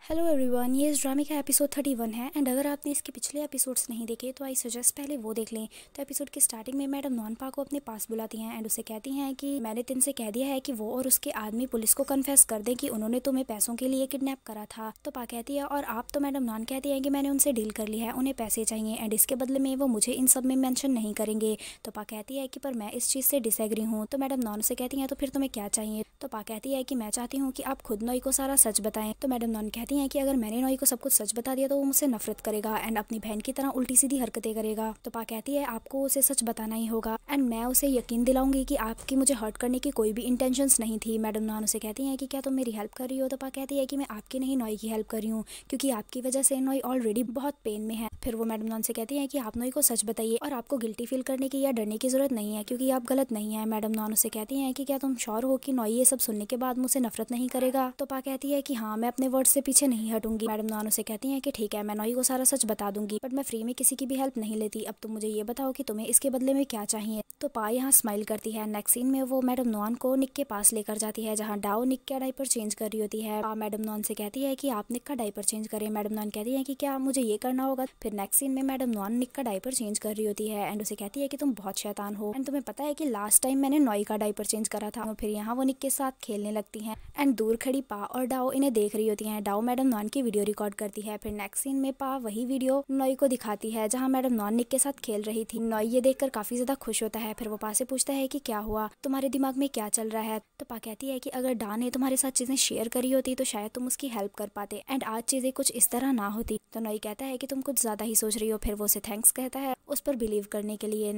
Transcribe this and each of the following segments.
Hello everyone, ये इस ड्रामे का एपिसोड 31 है। एंड अगर आपने इसके पिछले एपिसोड्स नहीं देखे तो आई सजेस्ट पहले वो देख लें। तो एपिसोड के स्टार्टिंग में मैडम नॉनपा को अपने पास बुलाती हैं एंड उसे कहती हैं कि मैंने तिन से कह दिया है कि वो और उसके आदमी पुलिस को कन्फेस कर दें कि उन्होंने तुम्हें पैसों के लिए किडनैप करा था। तो पा कहती है और आप, तो मैडम नॉन कहती है कि मैंने उनसे डील कर ली है, उन्हें पैसे चाहिए एंड इसके बदले में वो मुझे इन सब में मैंशन नहीं करेंगे। तो पा कहती है कि पर मैं इस चीज़ से डिसएग्री हूँ। तो मैडम नॉन से कहती हैं तो फिर तुम्हें क्या चाहिए। तो पा कहती है कि मैं चाहती हूँ कि आप खुद नोई को सारा सच बताएं। तो मैडम नॉन कहती हैं कि अगर मैंने नोई को सब कुछ सच बता दिया तो वो मुझसे नफरत करेगा एंड अपनी बहन की तरह उल्टी सीधी हरकतें करेगा। तो पा कहती है आपको उसे सच बताना ही होगा एंड मैं उसे यकीन दिलाऊंगी कि आपकी मुझे हर्ट करने की कोई भी इंटेंशंस नहीं थी। मैडम नॉन उसे कहती हैं कि क्या तुम मेरी हेल्प कर रही हो। तो पा कहती है कि मैं आपकी नहीं नोई की हेल्प कर रही हूँ, क्योंकि आपकी वजह से नोई ऑलरेडी बहुत पेन में है। फिर वो मैडम नॉन से कहती है कि आप नोई को सच बताइए और आपको गिल्टी फील करने की या डरने की जरूरत नहीं है, क्योंकि आप गलत नहीं है। मैडम नॉन उसे कहती हैं कि क्या तुम श्योर हो कि नोई ये सब सुनने के बाद मुझसे नफरत नहीं करेगा। तो पा कहती है कि हाँ, मैं अपने वर्ड से पीछे नहीं हटूंगी। मैडम नॉन उसे कहती है कि ठीक है, मैं नोई को सारा सच बता दूंगी, बट मैं फ्री में किसी की भी हेल्प नहीं लेती। अब तुम मुझे ये बताओ कि तुम्हें इसके बदले में क्या चाहिए। तो पा यहाँ स्माइल करती है। नेक्स्ट सीन में वो मैडम नॉन को निक के पास लेकर जाती है, जहाँ डाओ निक का डायपर चेंज कर रही होती है। पा मैडम नॉन से कहती है कि आप निक का डायपर चेंज करें। मैडम नॉन कहती है कि क्या मुझे ये करना होगा। फिर नेक्स्ट सीन में मैडम नॉन निक का डायपर चेंज कर रही होती है एंड उसे कहती है कि तुम बहुत शैतान हो एंड तुम्हें पता है कि लास्ट टाइम मैंने नोई का डायपर चेंज करा था। फिर यहाँ वो निक के साथ खेलने लगती हैं एंड दूर खड़ी पा और डाओ इन्हें देख रही होती हैं। डाओ मैडम नॉन की वीडियो रिकॉर्ड करती है। फिर नेक्स्ट सीन में पा वही वीडियो नोई को दिखाती है जहाँ मैडम नॉन निक के साथ खेल रही थी। नोई ये देखकर काफी ज्यादा खुश होता है। फिर वो पा से पूछता है कि क्या हुआ, तुम्हारे दिमाग में क्या चल रहा है। तो पा कहती है कि अगर डा ने तुम्हारे साथ चीजें शेयर करी होती तो शायद तुम उसकी हेल्प कर पाते एंड आज चीजें कुछ इस तरह ना होती। तो नोई कहता है कि तुम कुछ ज्यादा ही सोच रही हो। फिर वो उसे थैंक्स कहता है उस पर बिलीव करने के लिए।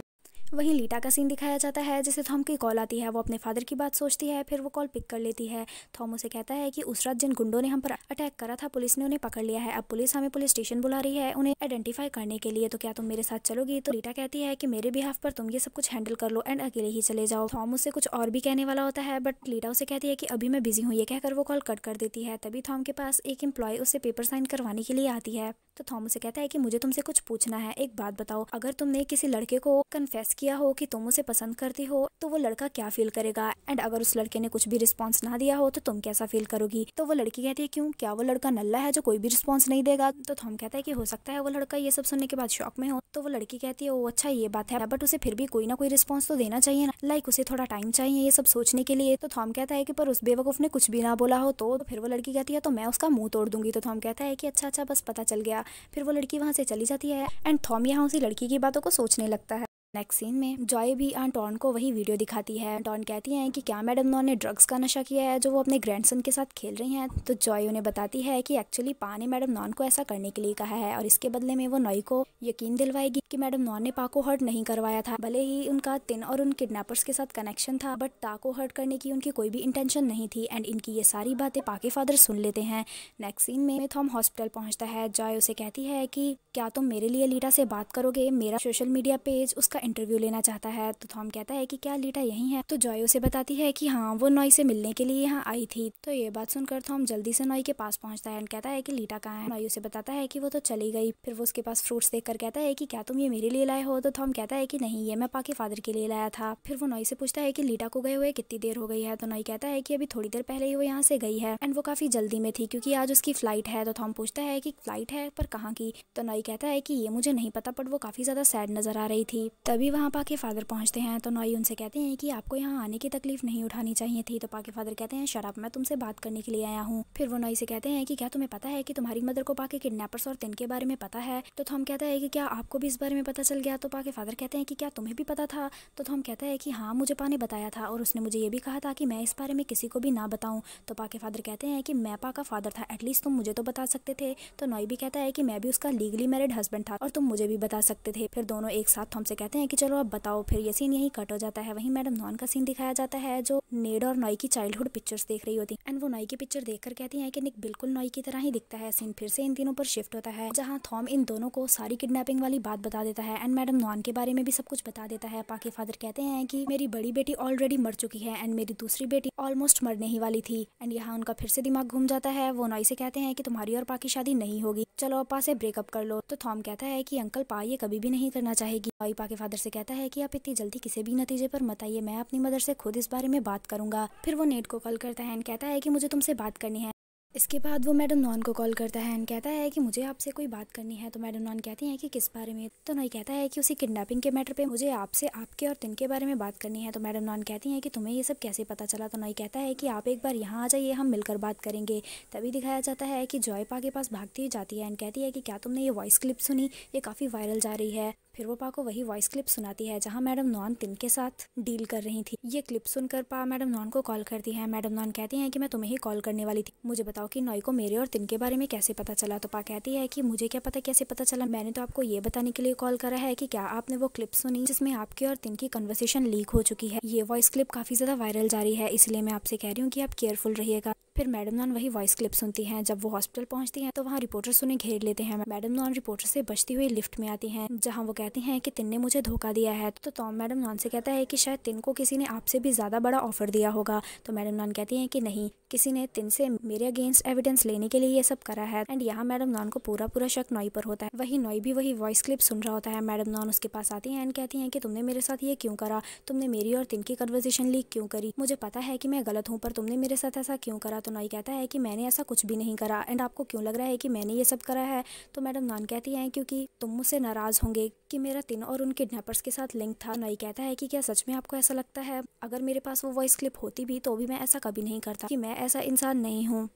वहीं लीटा का सीन दिखाया जाता है जिसे थॉम की कॉल आती है। वो अपने फादर की बात सोचती है, फिर वो कॉल पिक कर लेती है। थॉम उसे कहता है कि उस रात जिन गुंडों ने हम पर अटैक करा था पुलिस ने उन्हें पकड़ लिया है। अब पुलिस हमें पुलिस स्टेशन बुला रही है उन्हें आइडेंटिफाई करने के लिए, तो क्या तुम मेरे साथ चलोगी। तो लीटा कहती है कि मेरे बिहाफ पर तुम ये सब कुछ हैंडल कर लो एंड अकेले ही चले जाओ। थॉम उससे कुछ और भी कहने वाला होता है, बट लीटा उसे कहती है कि अभी मैं बिजी हूँ। ये कहकर वो कॉल कट कर देती है। तभी थॉम के पास एक एम्प्लॉय उससे पेपर साइन करवाने के लिए आती है। तो थॉम उसे कहता है कि मुझे तुमसे कुछ पूछना है। एक बात बताओ, अगर तुमने किसी लड़के को कन्फेस किया हो कि तुम उसे पसंद करती हो तो वो लड़का क्या फील करेगा, एंड अगर उस लड़के ने कुछ भी रिस्पॉन्स ना दिया हो तो तुम कैसा फील करोगी। तो वो लड़की कहती है क्यों, क्या वो लड़का नल्ला है जो कोई भी रिस्पॉन्स नहीं देगा। तो थॉम कहता है कि हो सकता है वो लड़का ये सब सुनने के बाद शॉक में हो। तो वो लड़की कहती है ओ अच्छा ये बात है, बट उसे फिर भी कोई ना कोई रिस्पॉन्स तो देना चाहिए ना, लाइक उसे थोड़ा टाइम चाहिए ये सब सोचने के लिए। तो थॉम कहता है कि पर उस बेवकूफ ने कुछ भी ना बोला हो तो फिर वो लड़की कहती है तो मैं उसका मुंह तोड़ दूंगी। तो थॉम कहता है कि अच्छा अच्छा बस पता चल गया। फिर वो लड़की वहां से चली जाती है एंड थॉम यहाँ उसी लड़की की बातों को सोचने लगता है। नेक्स्ट सीन में जॉय भी आंट डॉन को वही वीडियो दिखाती है। डॉन कहती है कि क्या मैडम नॉन ने ड्रग्स का नशा किया है जो वो अपने ग्रैंडसन के साथ खेल रही हैं। तो जॉय उन्हें बताती है कि एक्चुअली पा ने मैडम नॉन को ऐसा करने के लिए कहा है और इसके बदले में वो नॉय को यकीन दिलवाएगी कि मैडम नॉन ने पा को हर्ट नहीं करवाया था। भले ही उनका तिन और उन किडनैपर्स के साथ कनेक्शन था, बट ता को हर्ट करने की उनकी कोई भी इंटेंशन नहीं थी एंड इनकी ये सारी बातें पा के फादर सुन लेते हैं। नेक्स्ट सीन में थॉम हॉस्पिटल पहुंचता है। जॉय उसे कहती है कि क्या तुम मेरे लिए लीटा से बात करोगे, मेरा सोशल मीडिया पेज उसका इंटरव्यू लेना चाहता है। तो थॉम कहता है कि क्या लीटा यही है। तो जॉय उसे बताती है कि हाँ, वो नॉय से मिलने के लिए यहाँ आई थी। तो ये बात सुनकर थॉम जल्दी से नॉय के पास पहुंचता है एंड कहता है कि लीटा कहाँ है। नॉय उसे बताता है कि वो तो चली गई। फिर वो उसके पास फ्रूट्स देखकर कहता है कि क्या तुम ये मेरे लिए लाए हो। तो थॉम कहता है कि नहीं, ये मैं पा के फादर के लिए लाया था। फिर वो नॉय से पूछता है कि लीटा को गए हुए कितनी देर हो गई है। तो नॉय कहता है कि अभी थोड़ी देर पहले ही वो यहाँ से गई है एंड वो काफी जल्दी में थी क्योंकि आज उसकी फ्लाइट है। तो थॉम पूछता है कि फ्लाइट है पर कहाँ की। तो नॉय कहता है कि ये मुझे नहीं पता, बट वो काफी ज्यादा सैड नजर आ रही थी। तभी वहाँ पा के फादर पहुंचते हैं। तो नॉय उनसे कहते हैं कि आपको यहाँ आने की तकलीफ नहीं उठानी चाहिए थी। तो पा के फादर कहते हैं शराब, मैं तुमसे बात करने के लिए आया हूँ। फिर वो नॉय से कहते हैं कि क्या तुम्हें पता है कि तुम्हारी मदर को पा के किडनैपर्स और तिन के बारे में पता है। तो थॉम कहता है कि क्या आपको भी इस बारे में पता चल गया। तो पा के फादर कहते हैं कि क्या तुम्हें भी पता था। तो थॉम कहता है कि हाँ, मुझे पा ने बताया था और उसने मुझे ये भी कहा था कि मैं इस बारे में किसी को भी ना बताऊं। तो पा के फादर कहते हैं कि मैं पा का फादर था, एटलीस्ट तुम मुझे तो बता सकते थे। तो नॉय भी कहता है कि मैं भी उसका लीगली मैरिड हस्बैंड था और तुम मुझे भी बता सकते थे। फिर दोनों एक साथ थॉम से कहते हैं कि चलो अब बताओ। फिर ये सीन यहीं कट हो जाता है। वहीं मैडम नॉन का सीन दिखाया जाता है जो नेड और नॉय की चाइल्डहुड पिक्चर्स देख रही होती एंड वो नॉय की पिक्चर देखकर कहती है कि निक बिल्कुल नॉय की तरह ही दिखता है। सीन फिर से इन तीनों पर शिफ्ट होता है जहाँ थॉम इन दोनों को सारी किडनैपिंग वाली बात बता देता है एंड मैडम नॉन के बारे में भी सब कुछ बता देता है। पा के फादर कहते हैं कि मेरी बड़ी बेटी ऑलरेडी मर चुकी है एंड मेरी दूसरी बेटी ऑलमोस्ट मरने ही वाली थी एंड यहाँ उनका फिर से दिमाग घूम जाता है। वो नॉय से कहते हैं कि तुम्हारी और पा की शादी नहीं होगी, चलो अब पा से ब्रेकअप कर लो। तो थॉम कहता है कि अंकल, पा ये कभी भी नहीं करना चाहेगी। नॉय पा के फादर से कहता है कि आप इतनी जल्दी किसी भी नतीजे पर मत आइए, मैं अपनी मदर से खुद इस बारे में बात करूंगा। फिर वो नेड को कॉल करता है एंड कहता है कि मुझे तुमसे बात करनी है। इसके बाद वो मैडम नॉन को कॉल करता है एंड कहता है कि मुझे आपसे कोई बात करनी है। तो मैडम नॉन कहती हैं कि किस बारे में। तो नॉय कहता है कि उसी किडनैपिंग के मैटर पे मुझे आपसे आपके और तिन के बारे में बात करनी है। तो मैडम नॉन कहती हैं कि तुम्हें ये सब कैसे पता चला। तो नॉय कहता है कि आप एक बार यहाँ आ जाइए, हम मिलकर बात करेंगे। तभी दिखाया जाता है कि जॉय पा के पास भागती हुई जाती है एंड कहती है कि क्या तुमने ये वॉइस क्लिप सुनी, ये काफ़ी वायरल जा रही है। फिर वो पा को वही वॉइस क्लिप सुनाती है जहाँ मैडम नॉन तिन के साथ डील कर रही थी। ये क्लिप सुनकर पा मैडम नॉन को कॉल करती है। मैडम नॉन कहती हैं कि मैं तुम्हें ही कॉल करने वाली थी, मुझे बताओ कि नॉय को मेरे और तिन के बारे में कैसे पता चला। तो पा कहती है कि मुझे क्या पता कैसे पता चला, मैंने तो आपको ये बताने के लिए कॉल करा है कि क्या आपने वो क्लिप सुनी जिसमें आपके और तिन की कन्वर्सेशन लीक हो चुकी है। ये वॉइस क्लिप काफ़ी ज़्यादा वायरल जा रही है, इसलिए मैं आपसे कह रही हूँ कि आप केयरफुल रहिएगा। फिर मैडम नॉन वही वॉइस क्लिप सुनती हैं। जब वो हॉस्पिटल पहुंचती हैं तो वहाँ रिपोर्टर्स उन्हें घेर लेते हैं। मैडम नॉन रिपोर्टर से बचती हुई लिफ्ट में आती हैं जहाँ वो कहती हैं कि तिन ने मुझे धोखा दिया है। तो टॉम मैडम नॉन से कहता है कि शायद तिन को किसी ने आपसे भी ज़्यादा बड़ा ऑफर दिया होगा। तो मैडम नॉन कहती हैं कि नहीं, किसी ने तिन से मेरे अगेंस्ट एविडेंस लेने के लिए ये सब करा है। एंड यहाँ मैडम नॉन को पूरा शक नॉय पर होता है। वही नॉय भी वही वॉइस क्लिप सुन रहा होता है। मैडम नॉन उसके पास आती हैं एंड कहती हैं कि तुमने मेरे साथ ये क्यों करा, तुमने मेरी और तिन की कन्वर्सेशन लीक क्यों करी, मुझे पता है कि मैं गलत हूँ पर तुमने मेरे साथ ऐसा क्यों करा। तो नॉय कहता है कि मैंने ऐसा कुछ भी नहीं करा। एंड आपको क्यों लग रहा है कि मैंने ये सब करा है। तो मैडम नॉन कहती हैं क्योंकि तुम मुझसे नाराज होंगे कि मेरा तिन और उन किडनैपर्स के साथ लिंक था। नॉय कहता है कि क्या सच में आपको ऐसा लगता है, अगर मेरे पास वो वॉइस क्लिप होती भी तो भी मैं ऐसा कभी नहीं करता, कि मैं ऐसा इंसान नहीं हूँ।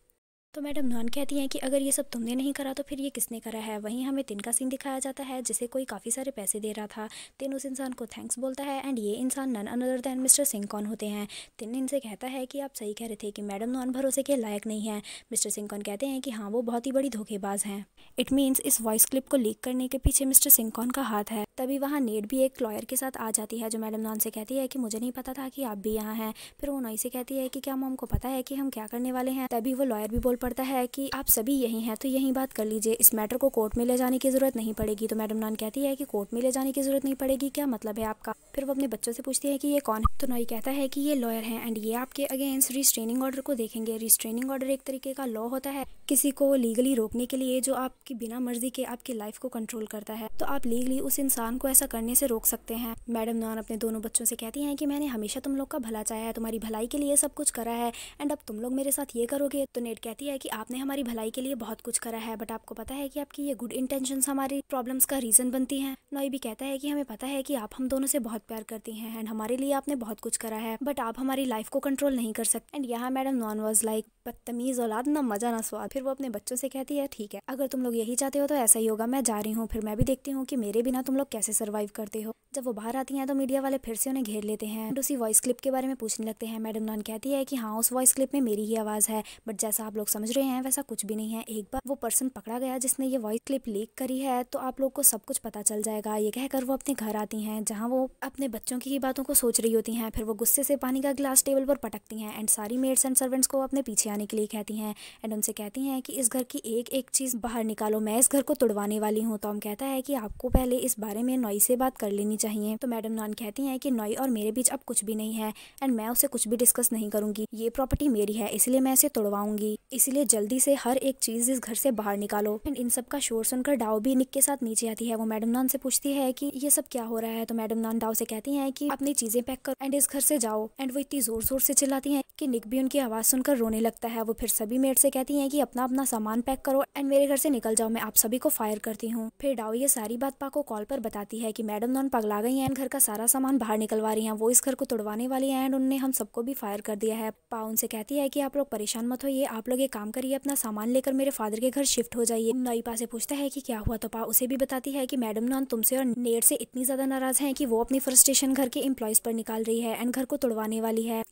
तो मैडम नॉन कहती हैं कि अगर ये सब तुमने नहीं करा तो फिर ये किसने करा है। वहीं हमें तिन का सीन दिखाया जाता है जिसे कोई काफ़ी सारे पैसे दे रहा था। तिन उस इंसान को थैंक्स बोलता है एंड ये इंसान none another than mister Singh कौन होते हैं। तिन इनसे कहता है कि आप सही कह रहे थे कि मैडम नॉन भरोसे के लायक नहीं है। मिस्टर सिंह कौन कहते हैं कि हाँ, वो बहुत ही बड़ी धोखेबाज हैं। इट मीन्स इस वॉइस क्लिप को लीक करने के पीछे मिस्टर सिंह कौन का हाथ है। तभी वहाँ नेट भी एक लॉयर के साथ आ जाती है जो मैडम नॉन से कहती है कि मुझे नहीं पता था कि आप भी यहाँ हैं। फिर वो नॉय से कहती है कि क्या मॉम को पता है कि हम क्या करने वाले हैं। तभी वो लॉयर भी बोल पड़ता है कि आप सभी यही हैं तो यही बात कर लीजिए, इस मैटर को कोर्ट में ले जाने की जरूरत नहीं पड़ेगी। तो मैडम नॉन कहती है कि कोर्ट में ले जाने की जरूरत नहीं पड़ेगी, क्या मतलब है आपका। फिर वो अपने बच्चों से पूछती है कि ये कौन है। तो नॉय कहता है कि ये लॉयर हैं एंड ये आपके अगेंस्ट रिस्ट्रेनिंग ऑर्डर को देखेंगे। रिस्ट्रेनिंग ऑर्डर एक तरीके का लॉ होता है किसी को लीगली रोकने के लिए जो आपकी बिना मर्जी के आपकी लाइफ को कंट्रोल करता है। तो आप लीगली उस इंसान को ऐसा करने से रोक सकते हैं। मैडम नॉन अपने दोनों बच्चों से कहती हैं कि मैंने हमेशा तुम लोग का भला चाहा है, तुम्हारी भलाई के लिए सब कुछ करा है एंड अब तुम लोग मेरे साथ ये करोगे। तो नेट कहती है कि आपने हमारी भलाई के लिए बहुत कुछ करा है बट आपको पता है कि आपकी ये गुड इंटेंशंस हमारी प्रॉब्लम्स का रीजन बनती हैं। नॉय भी कहता है कि हमें पता है कि आप हम दोनों से बहुत प्यार करती हैं एंड हमारे लिए आपने बहुत कुछ करा है बट आप हमारी लाइफ को कंट्रोल नहीं कर सकते। एंड यहाँ मैडम नॉन वाज लाइक बदतमीज औलाद, ना मजा ना स्वाद। फिर वो अपने बच्चों से कहती है ठीक है, अगर तुम लोग यही चाहते हो तो ऐसा ही होगा, मैं जा रही हूँ, फिर मैं भी देखती हूँ कि मेरे बिना तुम लोग कैसे सर्वाइव करते हो। जब वो बाहर आती हैं तो मीडिया वाले फिर से उन्हें घेर लेते हैं, उसी वॉइस क्लिप के बारे में पूछने लगते हैं। मैडम नॉन कहती है कि हाँ, उस वॉइस क्लिप में मेरी ही आवाज़ है, बट जैसा आप लोग समझ रहे हैं वैसा कुछ भी नहीं है। एक बार वो पर्सन पकड़ा गया जिसने ये वॉइस क्लिप लीक करी है तो आप लोग को सब कुछ पता चल जाएगा। ये कहकर वो अपने घर आती हैं जहाँ वो अपने बच्चों की ही बातों को सोच रही होती हैं। फिर वो गुस्से से पानी का गिलास टेबल पर पटकती हैं एंड सारी मेड्स एंड सर्वेंट्स को अपने पीछे आने के लिए कहती हैं एंड उनसे कहती हैं कि इस घर की एक एक चीज़ बाहर निकालो, मैं इस घर को तोड़वाने वाली हूँ। टॉम कहता है कि आपको पहले इस बारे में नॉय से बात कर लेनी चाहिए। तो मैडम नॉन कहती हैं कि नॉय और मेरे बीच अब कुछ भी नहीं है एंड मैं उसे कुछ भी डिस्कस नहीं करूंगी, ये प्रॉपर्टी मेरी है इसलिए मैं इसे तोड़वाऊंगी, इसलिए जल्दी से हर एक चीज इस घर से बाहर निकालो। एंड इन सब का शोर सुनकर डाव भी निक के साथ नीचे आती है। वो मैडम नॉन से पूछती है कि ये सब क्या हो रहा है। तो मैडम नॉन डाव से कहती है कि अपनी चीजें पैक करो एंड इस घर से जाओ। एंड वो इतनी जोर जोर से चिल्लाती है कि निक भी उनकी आवाज सुनकर रोने लगता है। वो फिर सभी मेड से कहती है कि अपना अपना सामान पैक करो एंड मेरे घर से निकल जाओ, मैं आप सभी को फायर करती हूँ। फिर डाव ये सारी बात पा को कॉल पर बताती है कि मैडम नॉन पगला गई हैं, घर का सारा सामान बाहर निकलवा रही हैं, वो इस घर को तोड़वाने वाली हैं एंड उन्होंने हम सबको भी फायर कर दिया है। पा उनसे कहती है कि आप लोग परेशान मत होइए, आप लोग एक काम करिए, अपना सामान लेकर मेरे फादर के घर शिफ्ट हो जाइए। नॉय पा से पूछता है कि क्या हुआ। तो पा उसे भी बताती है कि मैडम नॉन तुमसे और नेट से इतनी ज्यादा नाराज हैं कि वो अपनी फ्रस्ट्रेशन घर के एम्प्लॉयज पर निकाल रही है एंड घर को तोड़वाने वाली है।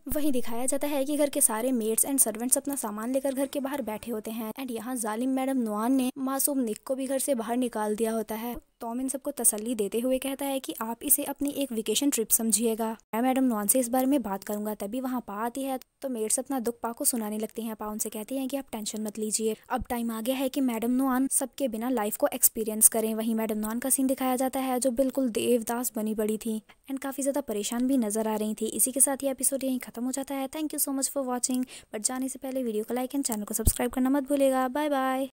वहीं दिखाया जाता है कि घर के सारे मेड्स एंड सर्वेंट्स अपना सामान लेकर घर के बाहर बैठे होते हैं एंड यहाँ जालिम मैडम नॉन ने मासूम निक को भी घर से बाहर निकाल दिया होता है। टॉम इन सबको तसल्ली देते हुए कहता है कि आप इसे अपनी एक वेकेशन ट्रिप समझिएगा, मैं मैडम नॉन से इस बारे में बात करूंगा। तभी वहाँ पा आती है तो मेड्स अपना दुख पा को सुनाने लगती हैं। पा उनसे कहती हैं कि आप टेंशन मत लीजिए, अब टाइम आ गया है कि मैडम नॉन सबके बिना लाइफ को एक्सपीरियंस करें। वहीं मैडम नॉन का सीन दिखाया जाता है जो बिल्कुल देवदास बनी पड़ी थी एंड काफी ज्यादा परेशान भी नजर आ रही थी। इसी के साथ ये एपिसोड यहीं खत्म हो जाता है। Thank you so much for watching, but जाने से पहले वीडियो को लाइक एंड चैनल को सब्सक्राइब करना मत भूलेगा। Bye bye.